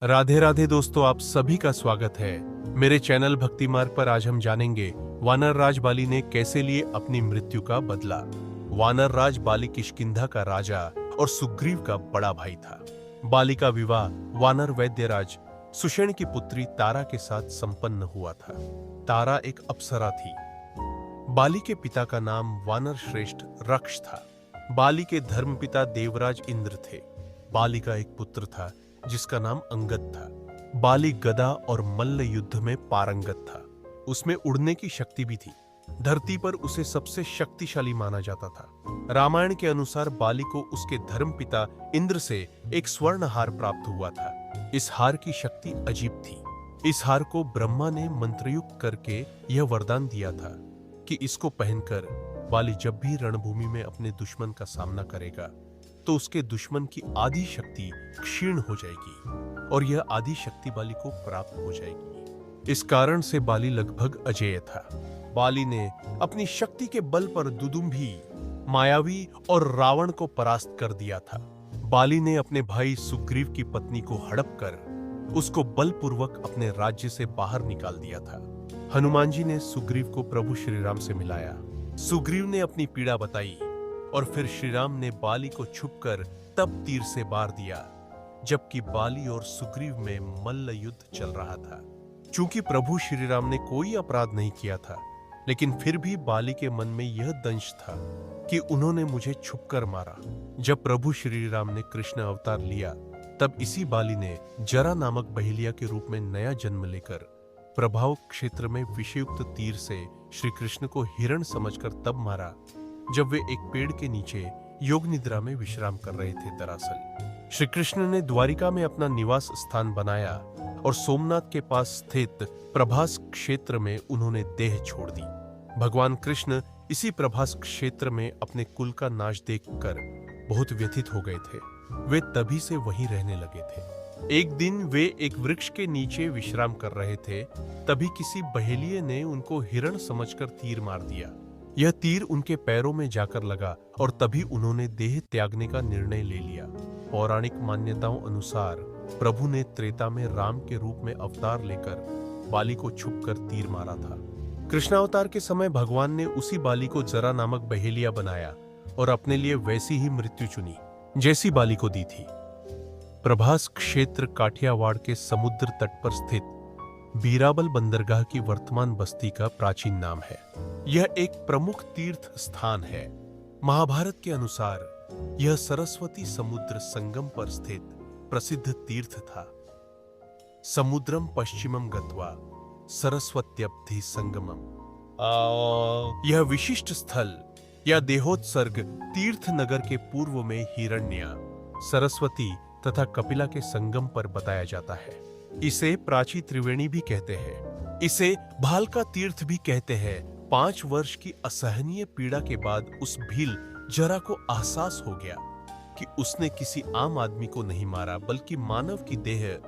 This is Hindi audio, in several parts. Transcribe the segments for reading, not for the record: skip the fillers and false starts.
राधे राधे दोस्तों, आप सभी का स्वागत है मेरे चैनल भक्ति मार्ग पर। आज हम जानेंगे वानर राज बाली ने कैसे लिए अपनी मृत्यु का बदला। वानर राज बाली किष्किंधा का राजा और सुग्रीव का बड़ा भाई था। बाली का विवाह वानर वैद्यराज सुषेण की पुत्री तारा के साथ संपन्न हुआ था। तारा एक अप्सरा थी। बाली के पिता का नाम वानर श्रेष्ठ रक्ष था। बाली के धर्मपिता देवराज इंद्र थे। बाली का एक पुत्र था जिसका नाम अंगद था। बाली गदा और मल्ल युद्ध में पारंगत था। उसमें उड़ने की शक्ति भी थी। धरती पर उसे सबसे शक्तिशाली माना जाता था। रामायण के अनुसार बाली को उसके धर्मपिता इंद्र से एक स्वर्ण हार प्राप्त हुआ था। इस हार की शक्ति अजीब थी। इस हार को ब्रह्मा ने मंत्रयुक्त करके यह वरदान दिया था कि इसको पहनकर बाली जब भी रणभूमि में अपने दुश्मन का सामना करेगा तो उसके दुश्मन की आदि शक्ति क्षीण हो जाएगी और यह आदि शक्ति बाली को प्राप्त हो जाएगी। इस कारण से बाली लगभग अजेय था। बाली ने अपनी शक्ति के बल पर दुदुम्भी, मायावी और रावण को परास्त कर दिया था। बाली ने अपने भाई सुग्रीव की पत्नी को हड़प कर उसको बलपूर्वक अपने राज्य से बाहर निकाल दिया था। हनुमान जी ने सुग्रीव को प्रभु श्री राम से मिलाया। सुग्रीव ने अपनी पीड़ा बताई और फिर श्री राम ने बाली को छुपकर तब तीर से मार दिया, जबकि बाली और सुग्रीव में मल्ल युद्ध चल रहा था। चूंकि प्रभु श्री राम ने कोई अपराध नहीं किया था, लेकिन फिर भी बाली के मन में यह दंश था कि उन्होंने मुझे छुपकर मारा। जब प्रभु श्री राम ने कृष्ण अवतार लिया, तब इसी बाली ने जरा नामक बहेलिया के रूप में नया जन्म लेकर प्रभाव क्षेत्र में विषयुक्त तीर से श्री कृष्ण को हिरण समझकर तब मारा जब वे एक पेड़ के नीचे योग निद्रा में विश्राम कर रहे थे। दरअसल श्री कृष्ण ने द्वारिका में अपना निवास स्थान बनाया और सोमनाथ के पास स्थित प्रभास क्षेत्र में उन्होंने देह छोड़ दी। भगवान कृष्ण इसी प्रभास क्षेत्र में अपने कुल का नाश देखकर बहुत व्यथित हो गए थे। वे तभी से वहीं रहने लगे थे। एक दिन वे एक वृक्ष के नीचे विश्राम कर रहे थे, तभी किसी बहेलिये ने उनको हिरण समझकर तीर मार दिया। यह तीर उनके पैरों में जाकर लगा और तभी उन्होंने देह त्यागने का निर्णय ले लिया। पौराणिक मान्यताओं अनुसार प्रभु ने त्रेता में राम के रूप में अवतार लेकर बाली को छुपकर तीर मारा था। कृष्णावतार के समय भगवान ने उसी बाली को जरा नामक बहेलिया बनाया और अपने लिए वैसी ही मृत्यु चुनी जैसी बाली को दी थी। प्रभास क्षेत्र काठियावाड़ के समुद्र तट पर स्थित बीराबल बंदरगाह की वर्तमान बस्ती का प्राचीन नाम है। यह एक प्रमुख तीर्थ स्थान है। महाभारत के अनुसार यह सरस्वती समुद्र संगम पर स्थित प्रसिद्ध तीर्थ था। समुद्रम पश्चिमम गत्वा सरस्वत्यब्धि संगमम। यह विशिष्ट स्थल या देहोत्सर्ग तीर्थ नगर के पूर्व में हिरण्या, सरस्वती तथा कपिला के संगम पर बताया जाता है। इसे प्राची त्रिवेणी भी कहते हैं। इसे भालका तीर्थ भी कहते हैं। 5 वर्ष की असहनीय पीड़ा के बाद उस भील जरा को एहसास हो गया कि उसने किसी आम आदमी को नहीं मारा, बल्कि मानव की देह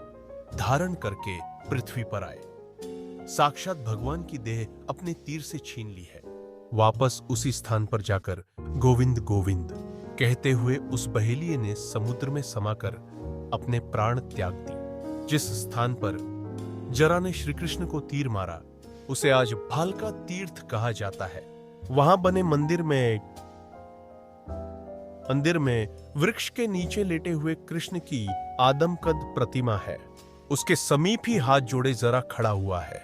धारण करके पृथ्वी पर आए। साक्षात भगवान की देह अपने तीर से छीन ली है। वापस उसी स्थान पर जाकर गोविंद गोविंद कहते हुए उस बहेलिये ने समुद्र में समाकर अपने प्राण त्याग दी। जिस स्थान पर जरा ने श्री कृष्ण को तीर मारा, उसे आज भालका तीर्थ कहा जाता है। वहां बने मंदिर में वृक्ष के नीचे लेटे हुए कृष्ण की आदमकद प्रतिमा है। उसके समीप ही हाथ जोड़े जरा खड़ा हुआ है।